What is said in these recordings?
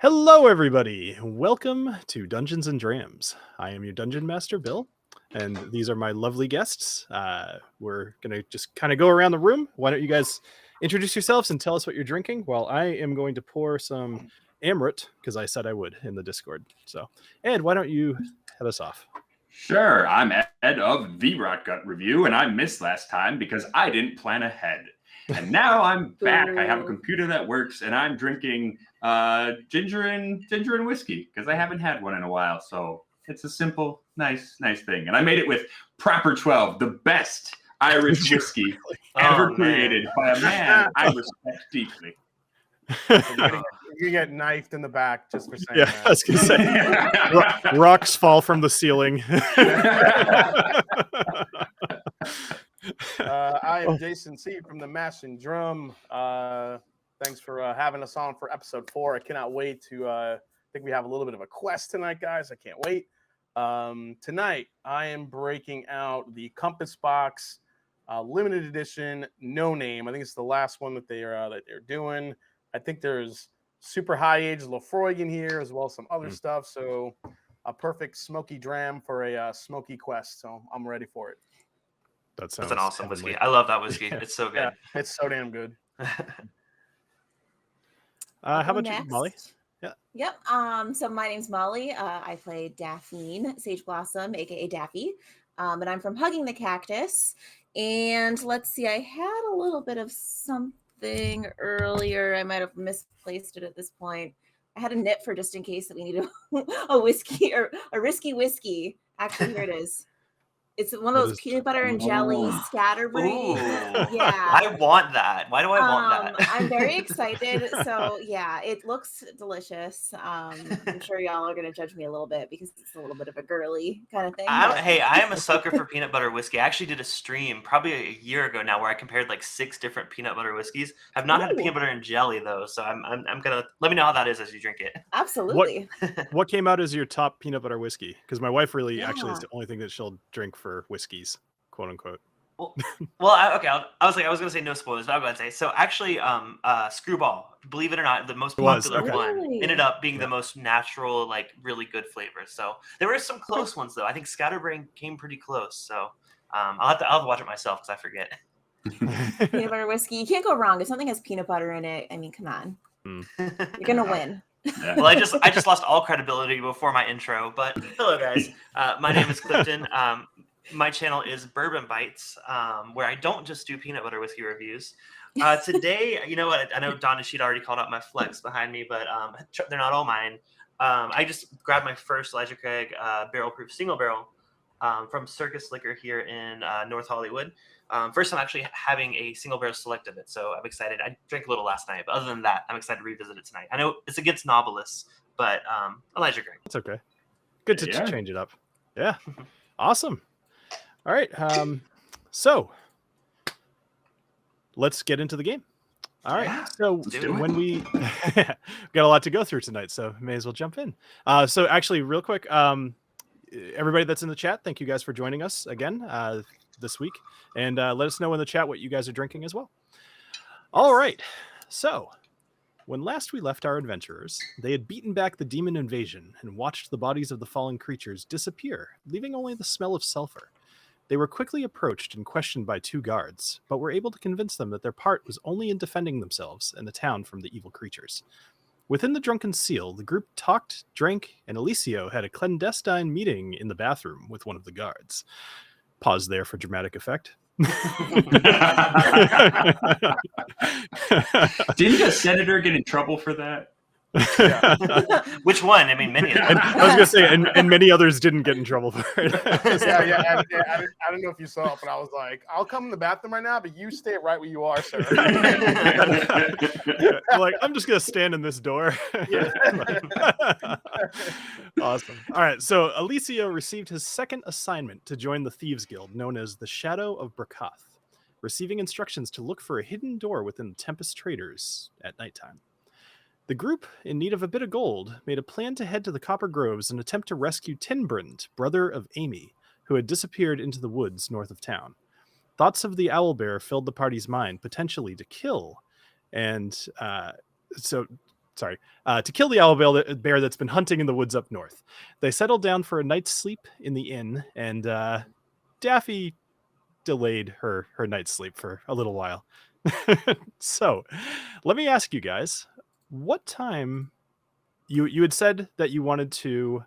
Hello, everybody. Welcome to Dungeons and Drams. I am your Dungeon Master, Bill, and these are my lovely guests. We're going to just kind of go around the room. Why don't you guys introduce yourselves and tell us what you're drinking while I am going to pour some Amrit, because I said I would in the Discord. So, Ed, why don't you head us off? Sure. I'm Ed of the Rot Gut Review, and I missed last time because I didn't plan ahead. And now I'm back. I have a computer that works, and I'm drinking ginger and whiskey because I haven't had one in a while. So it's a simple, nice thing. And I made it with Proper 12, the best Irish whiskey ever created by a man I respect deeply. You get knifed in the back just for saying that. I was gonna say, rocks fall from the ceiling. I am Jason C. from the Mash and Drum. Thanks for having us on for episode 4. I cannot wait to. I think we have a little bit of a quest tonight, guys. I can't wait. Tonight, I am breaking out the Compass Box limited edition, no name. I think it's the last one that they're doing. I think there's super high age Lafroig in here as well as some other stuff. So a perfect smoky dram for a smoky quest. So I'm ready for it. That's an awesome whiskey. I love that whiskey. It's so good. Yeah, it's so damn good. How about you, Molly? Yeah. Yep. So my name's Molly. I play Daphne Sage Blossom, aka Daffy. And I'm from Hugging the Cactus. And let's see, I had a little bit of something earlier. I might have misplaced it at this point. I had a nip for just in case that we needed a whiskey or a risky whiskey. Actually, here it is. It's one of those peanut butter and jelly scatterbrain. Yeah. I want that. Why do I want that? I'm very excited. So yeah, it looks delicious. I'm sure y'all are going to judge me a little bit because it's a little bit of a girly kind of thing. Hey, I am a sucker for peanut butter whiskey. I actually did a stream probably a year ago now where I compared like 6 different peanut butter whiskeys. I've not had peanut butter and jelly though, so I'm gonna let me know how that is as you drink it. Absolutely. What came out as your top peanut butter whiskey? Because my wife really actually is the only thing that she'll drink for whiskeys, quote unquote. I was gonna say no spoilers, but I'm gonna say so. Actually, Screwball, believe it or not, the most popular one ended up being the most natural, like really good flavor. So there were some close ones though. I think Scatterbrain came pretty close. So I'll have to watch it myself because I forget. Peanut butter whiskey, you can't go wrong if something has peanut butter in it. I mean, come on, you're gonna win. Well, I just lost all credibility before my intro. But hello, guys. My name is Clifton. My channel is Bourbon Bites, where I don't just do peanut butter whiskey reviews. Today, you know what? I know Donna Sheet already called out my flex behind me, but they're not all mine. I just grabbed my first Elijah Craig barrel proof single barrel from Circus Liquor here in North Hollywood. First time actually having a single barrel select of it, so I'm excited. I drank a little last night, but other than that, I'm excited to revisit it tonight. I know it's against Knobolas, but Elijah Craig. It's okay. Good to change it up. Yeah. Awesome. All right. So let's get into the game. All right. So when we got a lot to go through tonight, so may as well jump in. So actually, real quick, everybody that's in the chat, thank you guys for joining us again this week, and let us know in the chat what you guys are drinking as well. All right. So when last we left our adventurers, they had beaten back the demon invasion and watched the bodies of the fallen creatures disappear, leaving only the smell of sulfur. They were quickly approached and questioned by 2 guards, but were able to convince them that their part was only in defending themselves and the town from the evil creatures. Within the Drunken Seal, the group talked, drank, and Alessio had a clandestine meeting in the bathroom with one of the guards. Pause there for dramatic effect. Didn't a senator get in trouble for that? Yeah. Which one? I mean, many of them. I was going to say, and many others didn't get in trouble for it. I don't know if you saw it, but I was like, I'll come in the bathroom right now, but you stay right where you are, sir. Like, I'm just going to stand in this door. Awesome. All right. So Alessio received his second assignment to join the Thieves Guild, known as the Shadow of Brakoth, receiving instructions to look for a hidden door within the Tempest Traders at nighttime. The group, in need of a bit of gold, made a plan to head to the Copper Groves and attempt to rescue Tinbrand, brother of Amy, who had disappeared into the woods north of town. Thoughts of the owlbear filled the party's mind, potentially to kill. And so to kill the owl bear that's been hunting in the woods up north. They settled down for a night's sleep in the inn, and Daffy delayed her night's sleep for a little while. So let me ask you guys, what time you had said that you wanted to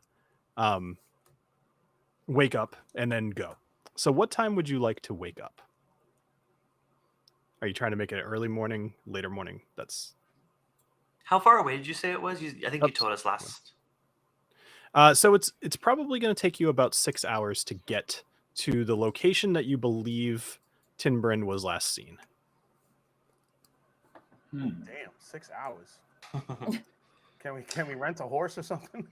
wake up and then go. So what time would you like to wake up? Are you trying to make it early morning, later morning? That's How far away did you say it was? I think you told us last. so it's probably going to take you about 6 hours to get to the location that you believe Tinbrin was last seen. Damn, 6 hours. Can we rent a horse or something?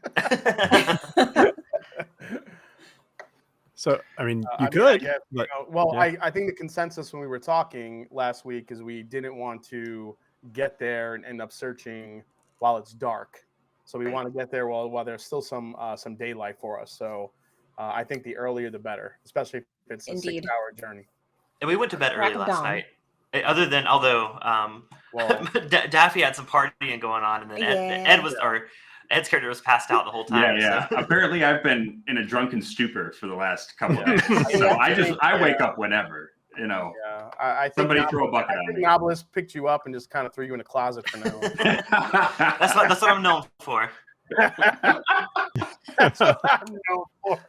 So I mean, you I could. mean, I guess, but, I think the consensus when we were talking last week is we didn't want to get there and end up searching while it's dark. So we want to get there while there's still some daylight for us. So I think the earlier the better, especially if it's a 6-hour journey. And we went to bed Crack early of last dawn. night. Although Daffy had some partying going on, and then Ed's character was passed out the whole time. Yeah. So. Apparently, I've been in a drunken stupor for the last couple of days. So I wake up whenever, Yeah, I think somebody throw a bucket on me. Knobolas picked you up and just kind of threw you in a closet for now. That's what I'm known for. That's what I'm known for.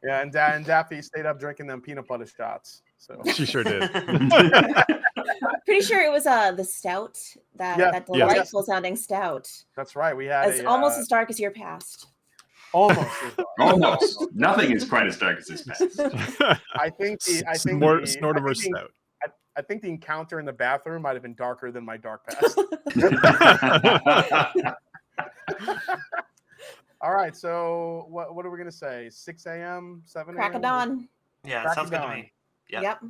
Yeah, and Daffy stayed up drinking them peanut butter shots. So she sure did. Pretty sure it was the stout, that delightful sounding stout. That's right. We had It's almost as dark as your past. Almost. Almost. Nothing is quite as dark as this past. I think Snortimer stout. I think the encounter in the bathroom might have been darker than my dark past. All right, so what are we gonna say? 6 a.m., 7 a.m. Crack of dawn. Yeah, sounds good to me. Yep.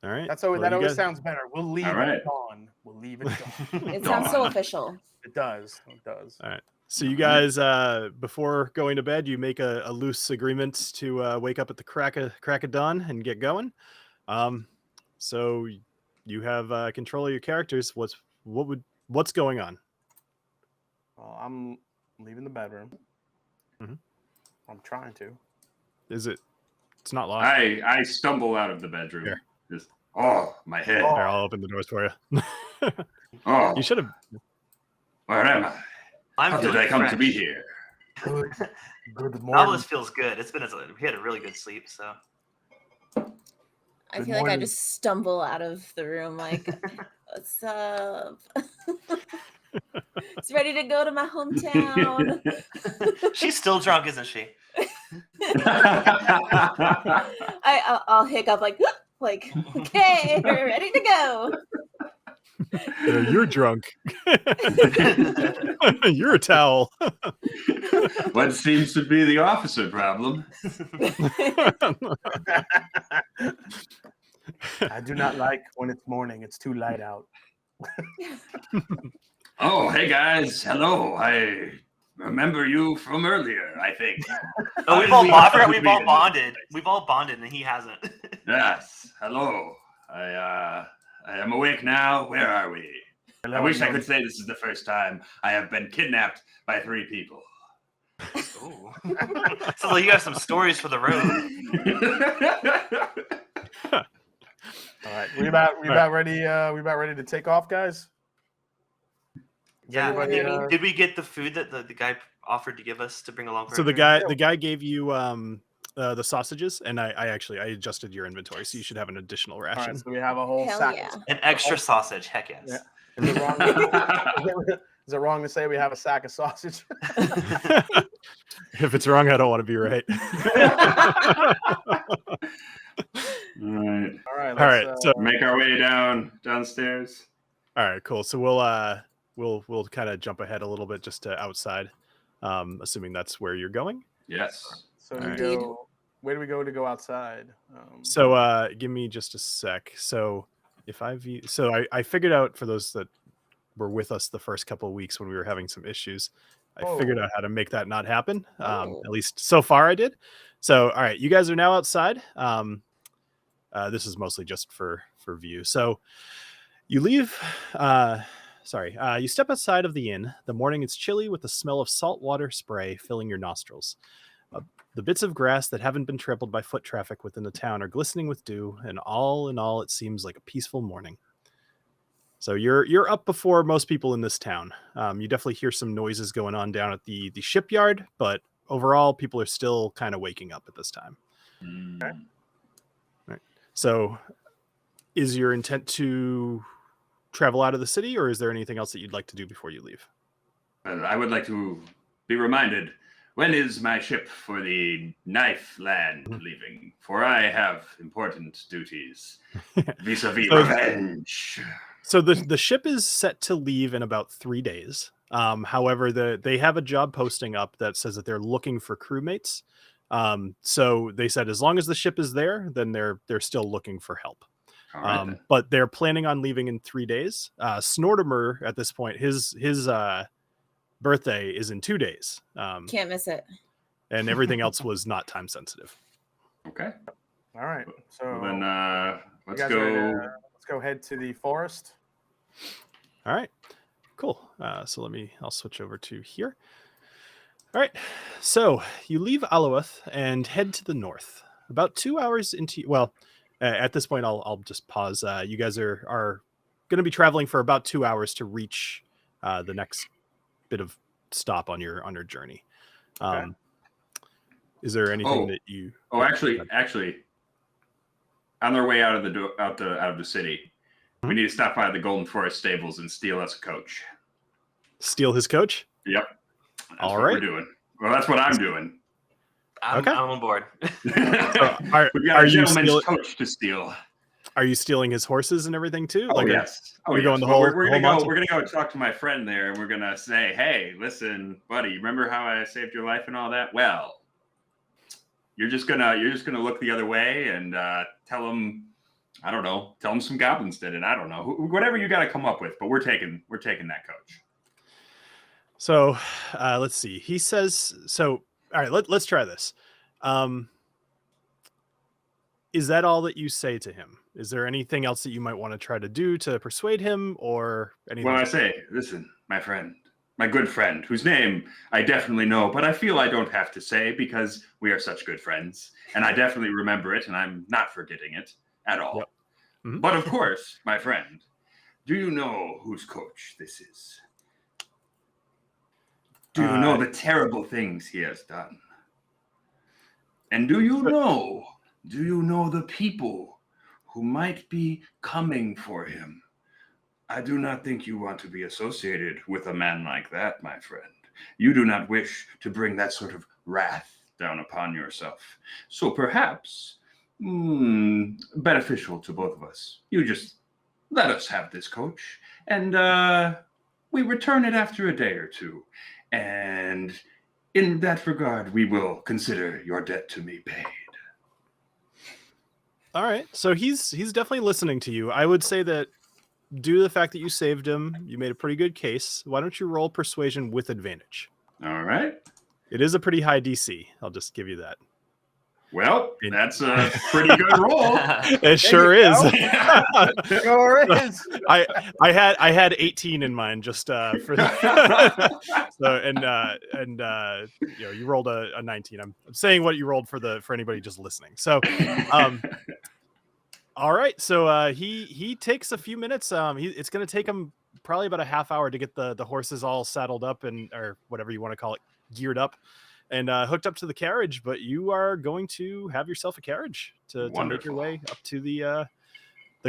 All right. That always sounds better. We'll leave it dawn. We'll leave it dawn. It sounds so official. It does. All right. So you guys, before going to bed, you make a loose agreement to wake up at the crack of dawn and get going. So you have control of your characters. What's going on? Well, I'm leaving the bedroom. Mm-hmm. I'm trying to. It's not locked. I stumble out of the bedroom. Here. Just my head. Here, I'll open the doors for you. Oh, You should have. where am I? How did I come to be fresh. here? Good morning. Knobolas feels good. We had a really good sleep, so. I feel like I just stumble out of the room like, what's up? It's ready to go to my hometown. She's still drunk, isn't she? I'll hiccup like, okay, we're ready to go. You're drunk. You're a towel. What seems to be the officer problem? I do not like when it's morning. It's too light out. Oh, hey guys. Hello. I remember you from earlier, I think. Oh, we've all bonded. We've all bonded, and he hasn't. Yes. Hello. I am awake now. Where are we? I wish I could say this is the first time I have been kidnapped by 3 people. Ooh. So like you have some stories for the road. All right, we about ready to take off, guys? Yeah. Everybody, Did we get the food that the guy offered to give us to bring along? For So our the guy gave you the sausages, and I adjusted your inventory, so you should have an additional all ration. right, so we have a whole Hell sack. yeah. an extra sausage? Heck yes. Yeah. Is it wrong to say we have a sack of sausage? If it's wrong, I don't want to be right. All right. All right. All right. So Make our way downstairs. all right, cool. So we'll kind of jump ahead a little bit just to outside, assuming that's where you're going. Yes. So All right. where do we go to go outside? So give me just a sec. So I figured out, for those that were with us the first couple of weeks when we were having some issues, I figured out how to make that not happen. At least so far I did. So all right, you guys are now outside. This is mostly just for view. So You leave. You step outside of the inn. The morning is chilly with the smell of salt water spray filling your nostrils. The bits of grass that haven't been trampled by foot traffic within the town are glistening with dew, and all in all, it seems like a peaceful morning. So you're up before most people in this town. You definitely hear some noises going on down at the shipyard, but overall, people are still kind of waking up at this time. Mm. Right. So, is your intent to travel out of the city, or is there anything else that you'd like to do before you leave? I would like to be reminded, when is my ship for the knife land leaving? For I have important duties vis-a-vis revenge. So the ship is set to leave in about 3 days. However, they have a job posting up that says that they're looking for crewmates. So they said as long as the ship is there, then they're still looking for help. All right, then. But they're planning on leaving in 3 days. Snortimer at this point, his birthday is in 2 days. Can't miss it. And everything else was not time sensitive. Okay. All right. So Well, then you let's guys go. ready to- let's go head to the forest. All right, cool. So I'll switch over to here. All right, so you leave Aloeth and head to the north. About 2 hours into, at this point, I'll just pause. You guys are going to be traveling for about 2 hours to reach the next bit of stop on your journey. Okay. Is there anything that you? Oh, actually, on their way out of the city, we need to stop by the Golden Forest stables and steal us a coach. Steal his coach? Yep. That's All what right. we're doing. Well, that's what I'm doing. Okay. I'm on board. We've got are a you gentleman's coach to steal. Are you stealing his horses and everything too? Oh, yes. You're going the whole. We're gonna Monty? We're gonna go talk to my friend there, and we're gonna say, "Hey, listen, buddy, remember how I saved your life and all that? Well, you're just gonna look the other way and tell him, I don't know, tell him some goblins did it. I don't know, whatever you got to come up with. But we're taking that coach. So, let's see. He says so. All right, let's try this. Is that all that you say to him? Is there anything else that you might want to try to do to persuade him or anything? Well, I say, listen, my friend, my good friend, whose name I definitely know, but I feel I don't have to say because we are such good friends, and I definitely remember it, and I'm not forgetting it at all. Yep. Mm-hmm. But of course, my friend, do you know whose coach this is? Do you know the terrible things he has done? And do you know the people who might be coming for him? I do not think you want to be associated with a man like that, my friend. You do not wish to bring that sort of wrath down upon yourself. So perhaps, beneficial to both of us, you just let us have this coach, and we return it after a day or two. And in that regard, we will consider your debt to me paid. All right. So he's definitely listening to you. I would say that due to the fact that you saved him, you made a pretty good case. Why don't you roll persuasion with advantage? All right. It is a pretty high DC. I'll just give you that. Well, that's a pretty good roll. It sure is. Sure is. I had 18 in mind just for that. So you rolled a 19. I'm saying what you rolled for anybody just listening. So all right. So he takes a few minutes. It's going to take him probably about a half hour to get the horses all saddled up or whatever you want to call it, geared up and hooked up to the carriage. But you are going to have yourself a carriage to make your way up to the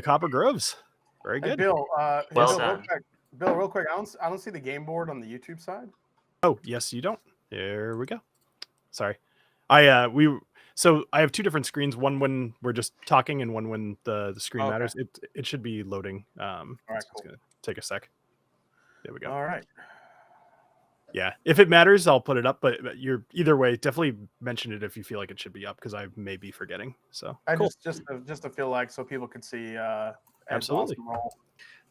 Copper Groves. Very good. Hey, Bill, Well done. real quick. I don't see the game board on the YouTube side. Oh, yes, you don't. There we go. Sorry. I have two different screens, one when we're just talking and one when the screen matters. It should be loading. All right, It's cool. gonna take a sec. There we go. All right. Yeah, if it matters, I'll put it up. But you're either way, definitely mention it if you feel like it should be up because I may be forgetting. So I cool. just to feel like so people could see. Ed's Absolutely. awesome roll.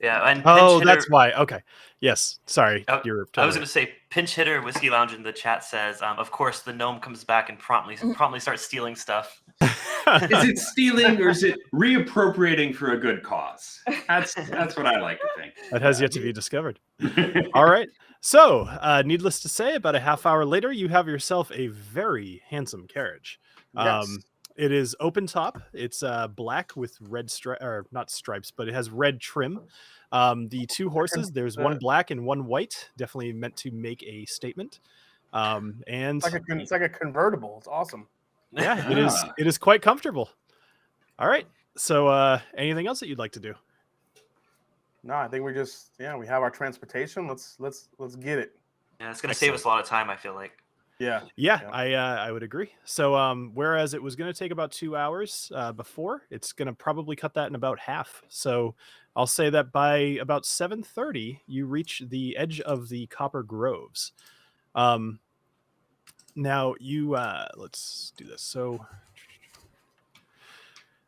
Yeah. And Oh, pinch that's hitter, why. Okay. Yes. Sorry. Oh, You're. I was Totally going to say, pinch hitter whiskey lounge in the chat says, of course, the gnome comes back and promptly starts stealing stuff. Is it stealing or is it reappropriating for a good cause? That's what I like to think. That has yet to be discovered. All right. So, needless to say, about a half hour later, you have yourself a very handsome carriage. Yes. It is open top. It's black with red or not stripes, but it has red trim. The two horses, there's one black and one white, definitely meant to make a statement. And It's like a convertible. It's awesome. yeah, it is quite comfortable. All right. So, anything else that you'd like to do? No, I think we have our transportation. Let's get it. Yeah, it's going to save us a lot of time, I feel like. Yeah, I would agree. So, whereas it was going to take about 2 hours before, it's going to probably cut that in about half. So, I'll say that by about 7:30, you reach the edge of the Copper Groves. Now you let's do this. So,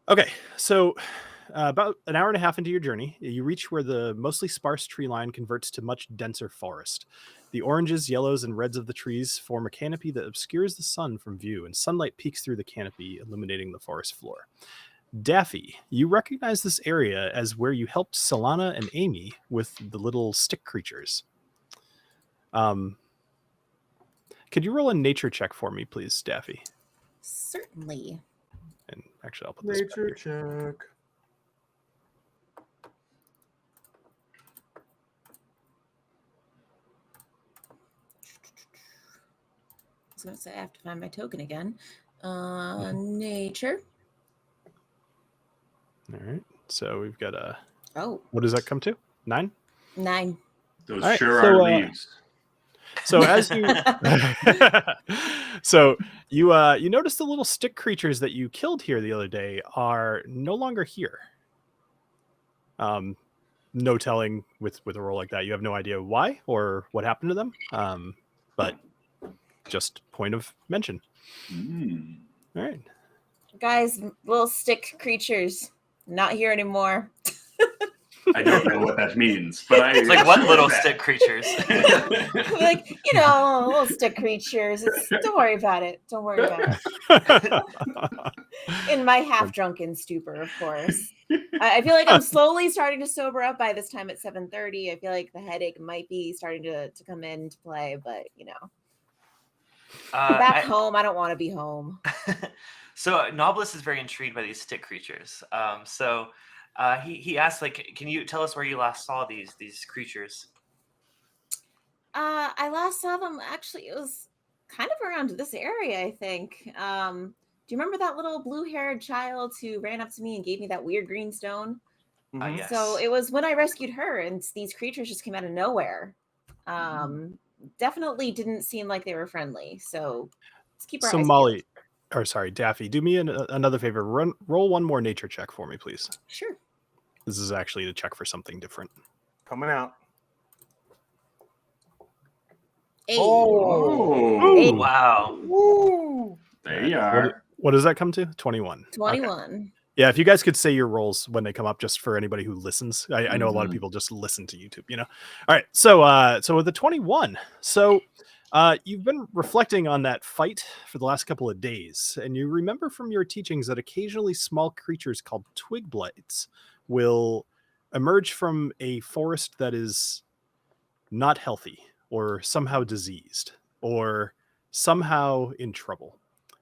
okay, so about an hour and a half into your journey, you reach where the mostly sparse tree line converts to much denser forest. The oranges, yellows, and reds of the trees form a canopy that obscures the sun from view, and sunlight peeks through the canopy, illuminating the forest floor. Daffy, you recognize this area as where you helped Solana and Amy with the little stick creatures. Could you roll a nature check for me, please, Daffy? Certainly. And actually, I'll put this Nature back here. check. I was going to say I have to find my token again. Nature. All right. So we've got a. Oh. What does that come to? 9? 9. Those All right, sure so, are leaves. So as you, you notice the little stick creatures that you killed here the other day are no longer here. No telling with a roll like that. You have no idea why or what happened to them. But just point of mention. All right, Guys, little stick creatures, not here anymore. I don't know what that means, but It's like what little stick creatures? Like, little stick creatures. Don't worry about it. Don't worry about it. In my half-drunken stupor, of course. I feel like I'm slowly starting to sober up by this time at 7:30. I feel like the headache might be starting to come into play, but back home, I don't want to be home. So Knobolas is very intrigued by these stick creatures. He asked, can you tell us where you last saw these creatures? I last saw them, actually, it was kind of around this area, I think. Do you remember that little blue-haired child who ran up to me and gave me that weird green stone? Yes. So it was when I rescued her, and these creatures just came out of nowhere. Definitely didn't seem like they were friendly. So let's keep our eyes Molly, peeled. Daffy, do me another favor. Roll one more nature check for me, please. Sure. This is actually to check for something different. Coming out. 8. Oh, 8. Wow. Woo! There you are. What does that come to? 21. 21. Okay. Yeah, if you guys could say your rolls when they come up, just for anybody who listens. I know a lot of people just listen to YouTube, All right, so with the 21, you've been reflecting on that fight for the last couple of days, and you remember from your teachings that occasionally small creatures called twig blights will emerge from a forest that is not healthy or somehow diseased or somehow in trouble.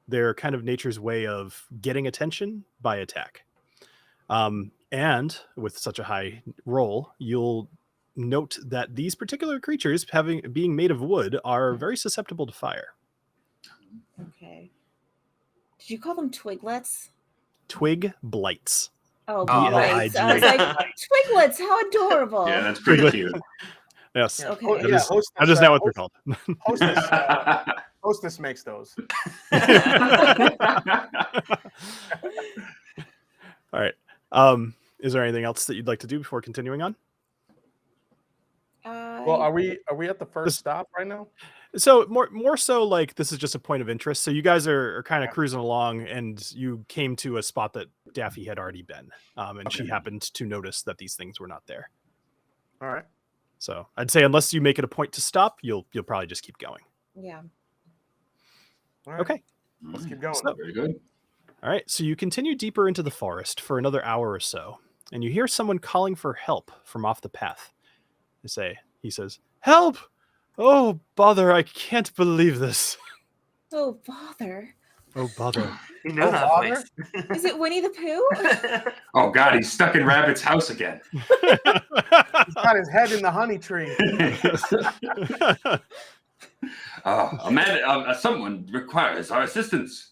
They're kind of nature's way of getting attention by attack. And with such a high roll, you'll note that these particular creatures, being made of wood, are very susceptible to fire. Okay. Did you call them twiglets? Twig blights. Oh, B-L-I-G. blights. I was like, twiglets, how adorable. Yeah, that's pretty cute. Yes. Okay. That is now what they're called. Hostess makes those. All right. Is there anything else that you'd like to do before continuing on? Well, are we at the first stop right now? So more so, like, this is just a point of interest. So you guys are kind of cruising along, and you came to a spot that Daffy had already been, and she happened to notice that these things were not there. All right. So I'd say unless you make it a point to stop, you'll probably just keep going. Yeah. All right. Okay. Let's keep going. So, Very good. All right, so you continue deeper into the forest for another hour or so, and you hear someone calling for help from off the path. He says, "Help! Oh, bother, I can't believe this. Oh, bother. Oh, bother." You know Oh, that bother? voice. Is it Winnie the Pooh? Oh God, he's stuck in Rabbit's house again. He's got his head in the honey tree. Someone requires our assistance.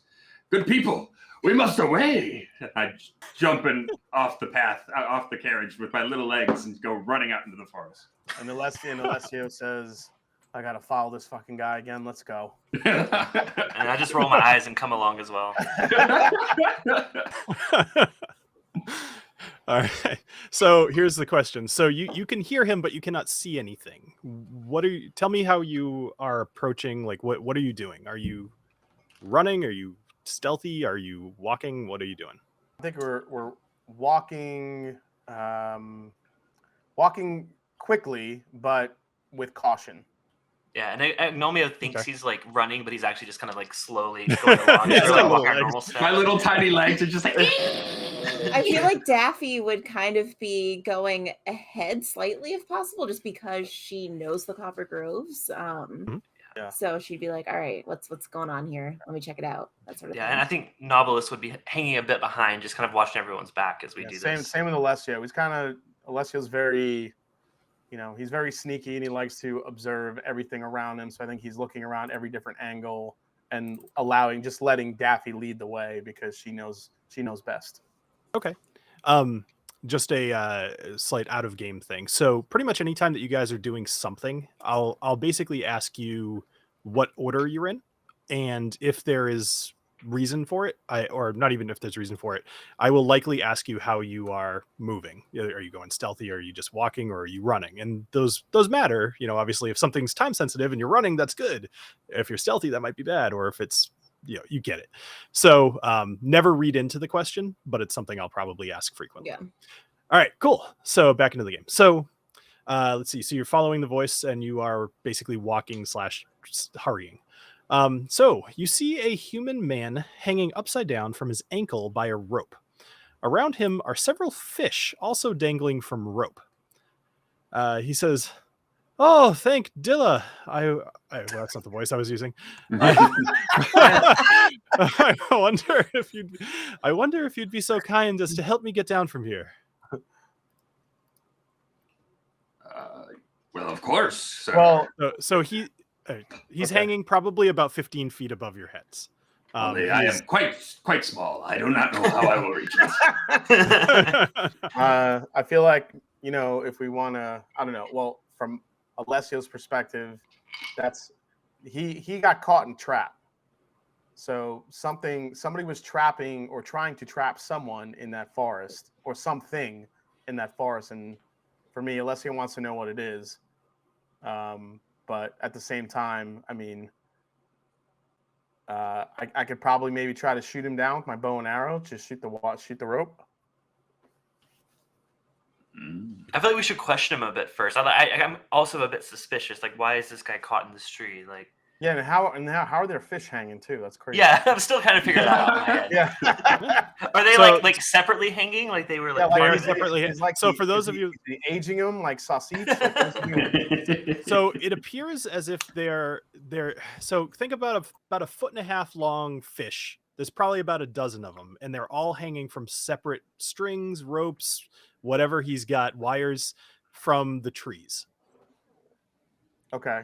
Good people, we must away. I jumping off the path, off the carriage with my little legs and go running out into the forest. And Alessio says, I gotta follow this fucking guy again. Let's go. And I just roll my eyes and come along as well. All right. So here's the question. So you can hear him, but you cannot see anything. Tell me how you are approaching, like what are you doing? Are you running? Are you stealthy? Are you walking? What are you doing? I think we're walking walking quickly, but with caution. Yeah, and Agnomeio thinks Okay. he's like running, but he's actually just kind of like slowly going along. Yeah, Just, like like, walking little our normal steps. My little tiny legs are just like. I feel like Daffy would kind of be going ahead slightly if possible, just because she knows the Copper Groves. Yeah. So she'd be like, "All right, what's going on here? Let me check it out." That sort of Yeah, thing. and I think Knobolas would be hanging a bit behind, just kind of watching everyone's back as we do this. Same with Alessio. Alessio's very, he's very sneaky and he likes to observe everything around him. So I think he's looking around every different angle and just letting Daffy lead the way because she knows best. Okay. Just a slight out of game thing. So pretty much anytime that you guys are doing something, I'll basically ask you what order you're in, and if there is reason for it, or not even if there's reason for it, I will likely ask you how you are moving. Are you going stealthy? Or are you just walking? Or are you running? And those matter. Obviously, if something's time sensitive and you're running, that's good. If you're stealthy, that might be bad. Or if it's you get it. So never read into the question, but it's something I'll probably ask frequently. Yeah. All right, cool. So back into the game. So let's see. So you're following the voice and you are basically walking / hurrying. So you see a human man hanging upside down from his ankle by a rope. Around him are several fish also dangling from rope. He says, "Oh, thank Dilla." Well, that's not the voice I was using. I wonder if you'd be so kind as to help me get down from here. Well, of course, sir. Well, So he's hanging probably about 15 feet above your heads. Only I am quite small. I do not know how I will reach it. I feel like, if we want to, I don't know. Well, from Alessio's perspective, he got caught in trap. So somebody was trapping or trying to trap someone in that forest or something in that forest. And for me, Alessio wants to know what it is. But at the same time, I mean, I could probably maybe try to shoot him down with my bow and arrow, just shoot the rope. I feel like we should question him a bit first. I'm also a bit suspicious. Like, why is this guy caught in this tree? Like, Yeah, and how are there fish hanging too? That's crazy. yeah, I'm still kind of figuring that out in my head. Yeah. Are they So- like separately hanging? Like they were Yeah, like, very is it- separately. is like So he- for those is of he- you- is he aging them like sausage. Like, So it appears as if they're so think about a foot and a half long fish. There's probably about a dozen of them, and they're all hanging from separate strings, ropes, whatever he's got, wires from the trees. okay.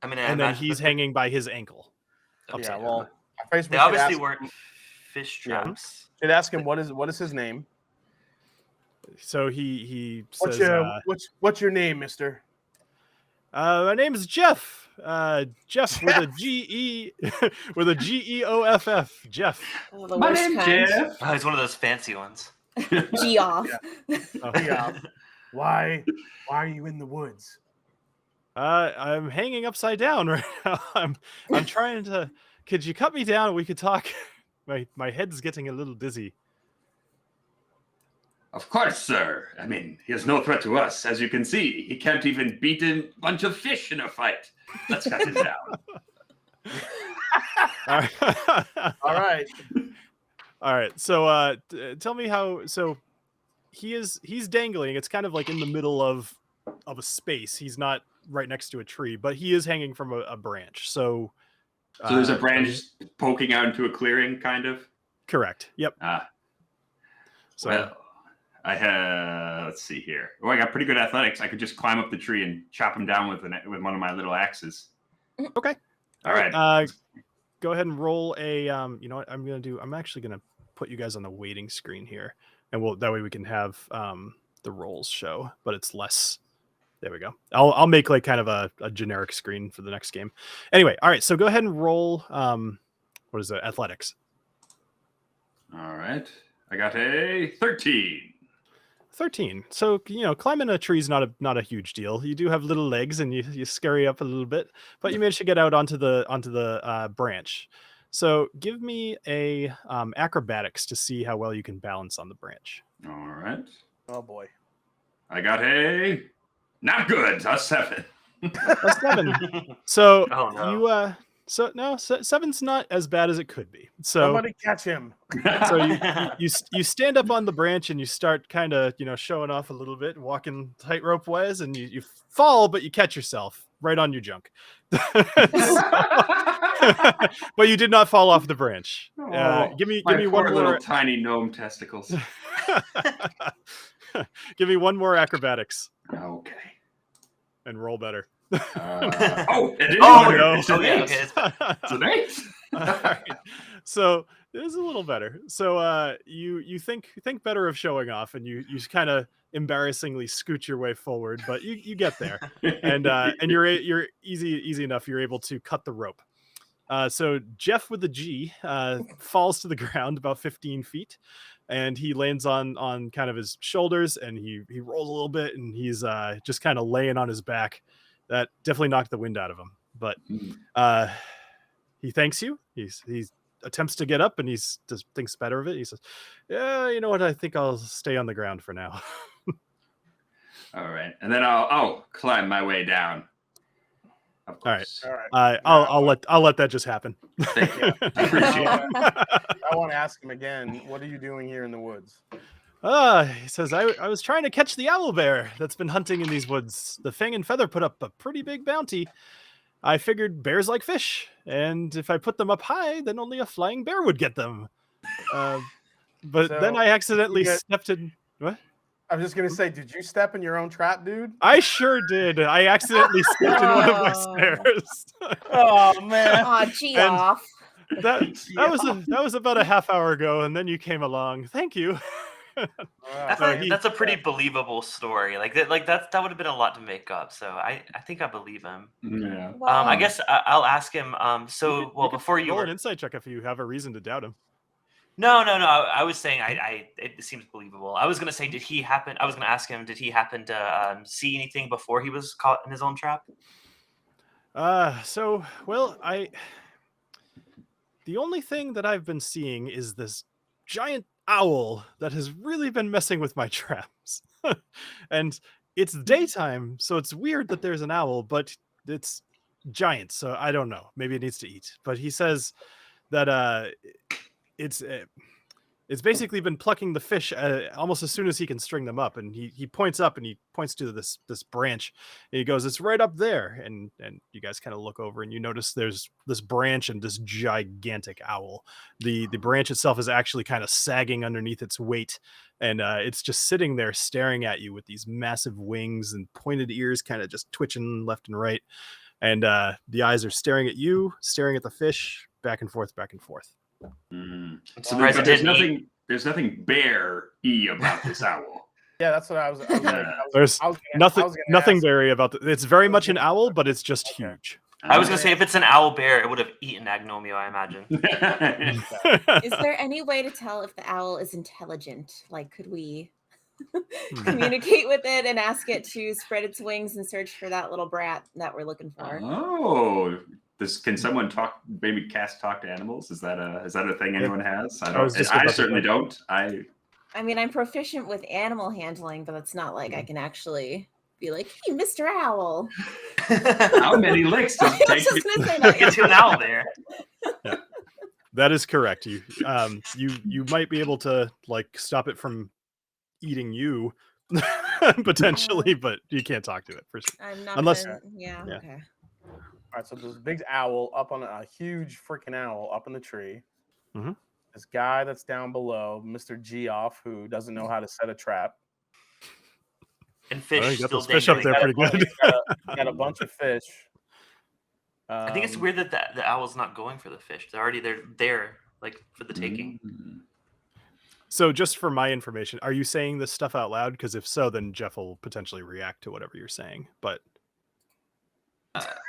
I mean, And then he's hanging by his ankle. Yeah. upside down. Well, I suppose we they should obviously ask- weren't fish Yeah. traps. Should ask him what is his name. So he What's says, what's your name, Mister? my name is Jeff. Jeff with a GE with a GEOFF. Jeff. Oh, the My worst name's kind. Jeff. Oh, he's one of those fancy ones. G off. Yeah. Yeah. Why are you in the woods? I'm hanging upside down right now. I'm trying to. Could you cut me down? We could talk. My head's getting a little dizzy. Of course, sir. I mean, he is no threat to us. As you can see, he can't even beat a bunch of fish in a fight. Let's cut him down. All right. All right. So tell me how. So he's dangling. It's kind of like in the middle of a space. He's not right next to a tree, but he is hanging from a branch. So there's a branch poking out into a clearing, kind of. Correct. Yep. So well, I have. Let's see here. Oh, I got pretty good athletics. I could just climb up the tree and chop him down with one of my little axes. Okay. All right. Go ahead and roll a. You know what I'm gonna do? I'm actually gonna put you guys on the waiting screen here, and that way we can have the rolls show, but it's less. There we go. I'll make like kind of a generic screen for the next game. Anyway, all right. So go ahead and roll. What is it? Athletics. All right. I got a 13. 13. So, climbing a tree is not a huge deal. You do have little legs and you scurry up a little bit, but you manage to get out onto the branch. So give me a acrobatics to see how well you can balance on the branch. All right. Oh boy. I got a not good. A 7. A 7. So Oh, no. Seven's not as bad as it could be. So somebody catch him. So you stand up on the branch and you start kind of showing off a little bit, walking tightrope wise, and you fall, but you catch yourself right on your junk. But you did not fall off the branch. Give me one more little tiny gnome testicles. Give me one more acrobatics. Okay. And roll better. It is. No. It's an 8. Okay, It's an 8. Right. So it is a little better. So you think better of showing off, and you kind of embarrassingly scoot your way forward, but you get there, and you're easy enough. You're able to cut the rope. So Jeff with the G falls to the ground about 15 feet, and he lands on kind of his shoulders, and he rolls a little bit, and he's just kind of laying on his back. That definitely knocked the wind out of him, but he thanks you. He attempts to get up, and he just thinks better of it. He says, "Yeah, you know what? I think I'll stay on the ground for now." All right, and then I'll climb my way down. Of course. All right. I'll let that just happen. Thank you. I appreciate it. I want to ask him again. What are you doing here in the woods? He says, I was trying to catch the owl bear that's been hunting in these woods. The Fang and Feather put up a pretty big bounty. I figured bears like fish, and if I put them up high, then only a flying bear would get them. But So, then I accidentally stepped in. What? I'm just going to say, did you step in your own trap, dude? I sure did. I accidentally stepped in one of my snares. Oh, man. Aw, gee off. That was about a half hour ago, and then you came along. Thank you. That's a pretty believable story. That would have been a lot to make up. So I think I believe him. Yeah. Well, I guess I'll ask him. Before you roll were an insight check if you have a reason to doubt him. No. I was saying it seems believable. I was gonna say, I was gonna ask him, did he happen to see anything before he was caught in his own trap? The only thing that I've been seeing is this giant owl that has really been messing with my traps. And it's daytime, so it's weird that there's an owl, but it's giant, so I don't know. Maybe it needs to eat. But he says that it's basically been plucking the fish almost as soon as he can string them up, and he points up and he points to this branch, and he goes, "It's right up there." And you guys kind of look over and you notice there's this branch and this gigantic owl. The branch itself is actually kind of sagging underneath its weight, and it's just sitting there staring at you with these massive wings and pointed ears, kind of just twitching left and right, and the eyes are staring at you, staring at the fish, back and forth, back and forth. So there's nothing bear-y about this owl. Yeah, that's what I was. There's nothing berry about it. It's very much an owl, but it's just huge. I was gonna say, if it's an owl bear, it would have eaten Agnomeio, I imagine. Is there any way to tell if the owl is intelligent? Like, could we communicate with it and ask it to spread its wings and search for that little brat that we're looking for? Oh. Can someone talk to animals? Is that a thing anyone has? I certainly don't. I mean, I'm proficient with animal handling, but it's not like I can actually be like, "Hey, Mr. Owl." How many licks does it take to get to an owl bear? Yeah. That is correct. You might be able to like stop it from eating you potentially, but you can't talk to it for sure. I'm not Unless- gonna, yeah, yeah. okay. All right, so there's a big owl up on a huge freaking owl up in the tree. Mhm. This guy that's down below, Mr. Geoff, who doesn't know how to set a trap. And fish you got still those fish up dangling. there pretty good. Got a bunch of fish. I think it's weird that the owl's not going for the fish. They're there, like for the taking. So just for my information, are you saying this stuff out loud? Because if so, then Jeff will potentially react to whatever you're saying. But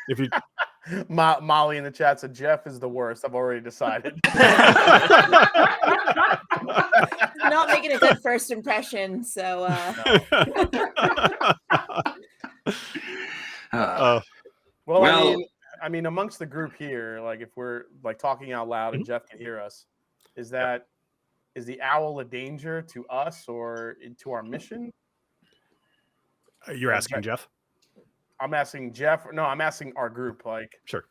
if you Molly in the chat said Jeff is the worst. I've already decided. Not making a good first impression, so Well, I mean, amongst the group here, like if we're like talking out loud and Jeff can hear us, is the owl a danger to us or to our mission? you're asking Jeff? I'm asking Jeff. No, I'm asking our group. Like, Sure.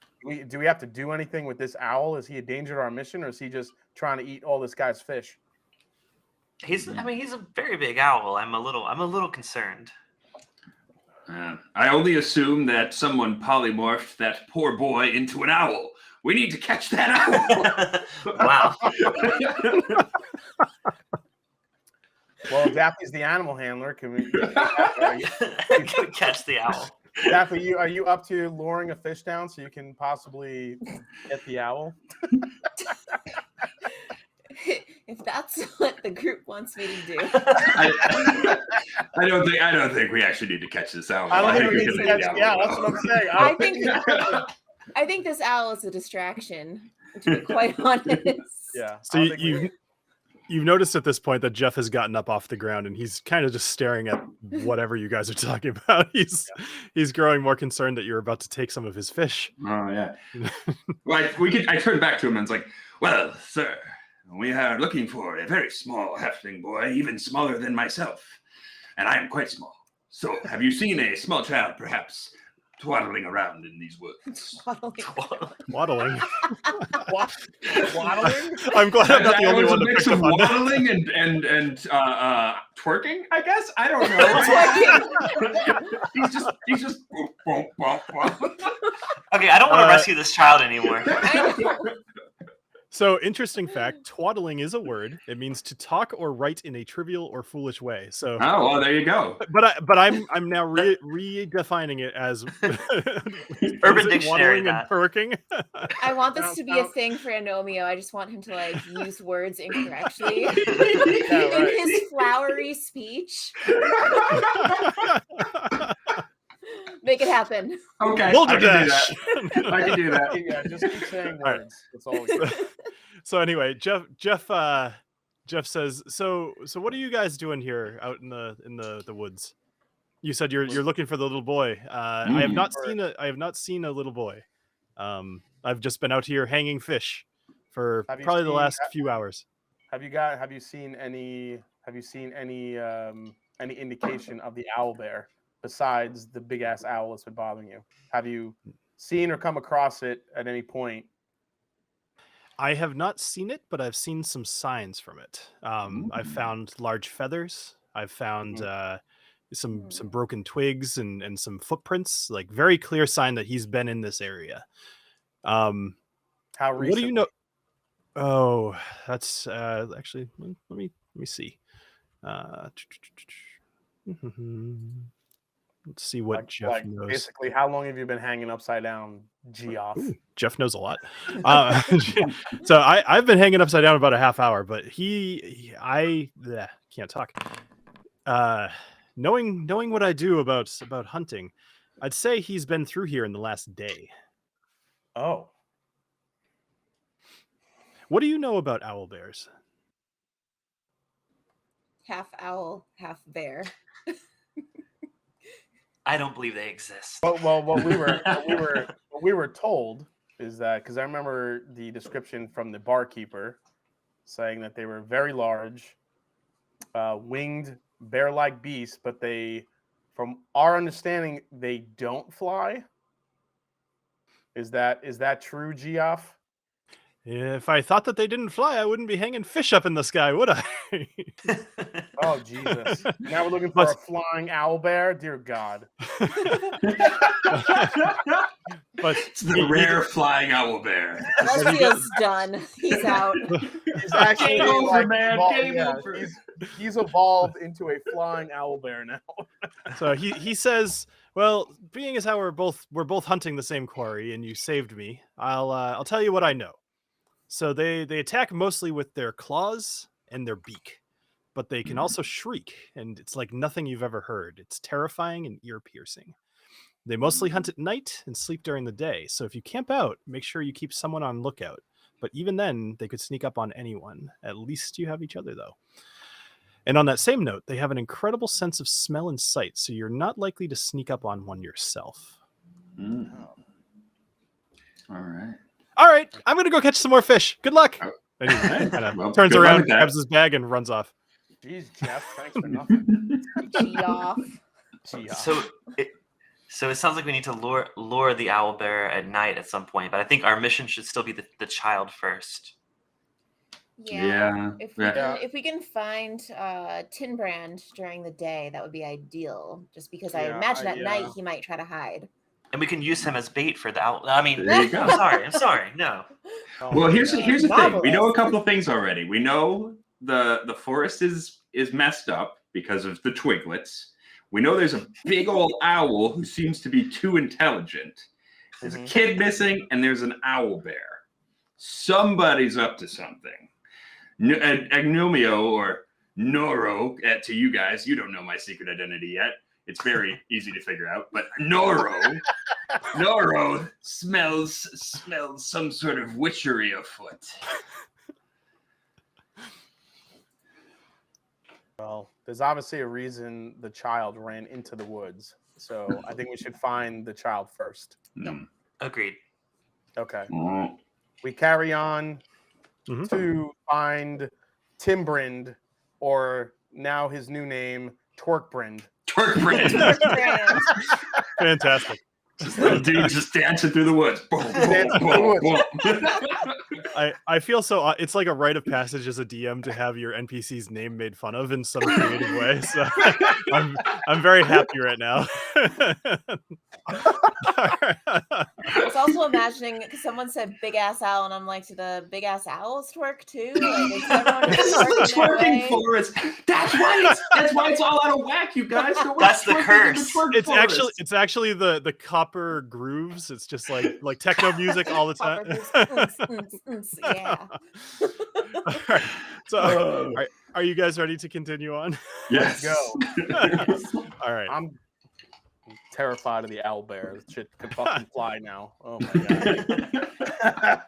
do we have to do anything with this owl? Is he a danger to our mission, or is he just trying to eat all this guy's fish? He's a very big owl. I'm a little concerned. I only assume that someone polymorphed that poor boy into an owl. We need to catch that owl. Wow. Well, Daffy's the animal handler. Can we Catch the owl? Daffy, are you up to luring a fish down so you can possibly get the owl? if that's what the group wants me to do. I don't think we actually need to catch this owl. I don't think we we need can to leave catch the the owl owl. That's what I'm saying. I think this owl is a distraction, to be quite honest. Yeah. So you've noticed at this point that Jeff has gotten up off the ground and he's kind of just staring at whatever you guys are talking about. He's growing more concerned that you're about to take some of his fish. Oh yeah. Well, I turned back to him and was like, "Well, sir, we are looking for a very small halfling boy, even smaller than myself, and I am quite small. So, have you seen a small child, perhaps, twaddling around in these woods?" Waddling. Waddling? I'm glad I'm not the only one to mix pick of up on that. waddling and twerking, I guess. I don't know. he's just boop, boop, boop, boop. Okay, I don't want to rescue this child anymore. So, interesting fact, twaddling is a word. It means to talk or write in a trivial or foolish way. So, Oh, well, there you go. but I'm now redefining it as Urban Dictionary waddling and that. perking. I want this to be a thing for Agnomeio. I just want him to like use words incorrectly Yeah, in right. his flowery speech. Make it happen. Okay, We'll I do can do that. that. I can do that. Yeah, just keep saying All right. words. That's all we do. So anyway, Jeff says, so what are you guys doing here out in the woods? You said you're looking for the little boy. I have not seen a little boy. I've just been out here hanging fish for probably the last few hours. Have you seen any indication of the owl bear besides the big ass owl that's been bothering you? Have you seen or come across it at any point? I have not seen it, but I've seen some signs from it. I've found large feathers. I've found some broken twigs and some footprints, like very clear sign that he's been in this area. How recently? What do you know? Oh, that's actually, let me see. Let's see what Jeff knows. Basically, how long have you been hanging upside down, Geoff? Ooh, Jeff knows a lot. So I've been hanging upside down about a half hour, but I can't talk. Knowing what I do about hunting, I'd say he's been through here in the last day. Oh. What do you know about owl bears? Half owl, half bear. I don't believe they exist. Well, what we were told is that, because I remember the description from the barkeeper saying that they were very large, winged bear-like beasts, but from our understanding, they don't fly. Is that true, Geoff? If I thought that they didn't fly, I wouldn't be hanging fish up in the sky, would I? Oh Jesus! Now we're looking for a flying owlbear. Dear God! But It's the rare flying owlbear. Alessio's done. He's out. He's actually Game over, like, man. evolved, Game yeah, over. He's evolved into a flying owlbear now. So he says, "Well, being as how we're both hunting the same quarry, and you saved me, I'll tell you what I know. So they attack mostly with their claws and their beak, but they can also shriek, and it's like nothing you've ever heard. It's terrifying and ear piercing. They mostly hunt at night and sleep during the day. So if you camp out, make sure you keep someone on lookout. But even then, they could sneak up on anyone. At least you have each other, though." And on that same note, they have an incredible sense of smell and sight, so you're not likely to sneak up on one yourself. All All right, I'm going to go catch some more fish. Good luck. And he kind of turns around, grabs his bag, and runs off. Jeez, Jeff, thanks for nothing. Gee off. Gee, So it sounds like we need to lure the owlbear at night at some point, but I think our mission should still be the child first. Yeah. If we Yeah. can, if we can find Tinbrand during the day, that would be ideal. Just because I Yeah, imagine at night yeah. he might try to hide. And we can use him as bait for the owl. I mean, There you go. I'm sorry. No. Oh Well, my here's God. the thing. We know a Knobolas. couple of things already. We know the forest is messed up because of the twiglets. We know there's a big old owl who seems to be too intelligent. There's a kid missing, and there's an owl bear. Somebody's up to something. Agnomeio or Noro, to you guys, you don't know my secret identity yet. It's very easy to figure out. But Noro smells some sort of witchery afoot. Well, there's obviously a reason the child ran into the woods. So I think we should find the child first. Mm. Agreed. Okay. Oh. We carry on Mhm. to find Timbrind, or now his new name, Twerkbrind. Twerkbrind. Tinbrand. Fantastic. Little dude just dancing through the woods. Boom, boom, Dancing through the boom. I feel so it's like a rite of passage as a DM to have your NPC's name made fun of in some creative way. So I'm very happy right now. I was also imagining because someone said big ass owl, and I'm like, do the big ass owls twerk too? Like, is everyone just It's twerking their twerking way? forest. That's why it's all out of whack, you guys. No one's That's the twerking in curse. twerk it's forest. actually the copper grooves. It's just like techno music all the time. Yeah. All right. So are you guys ready to continue on? Yes. Go. All right. I'm terrified of the owlbear. Shit could fucking fly now. Oh my God.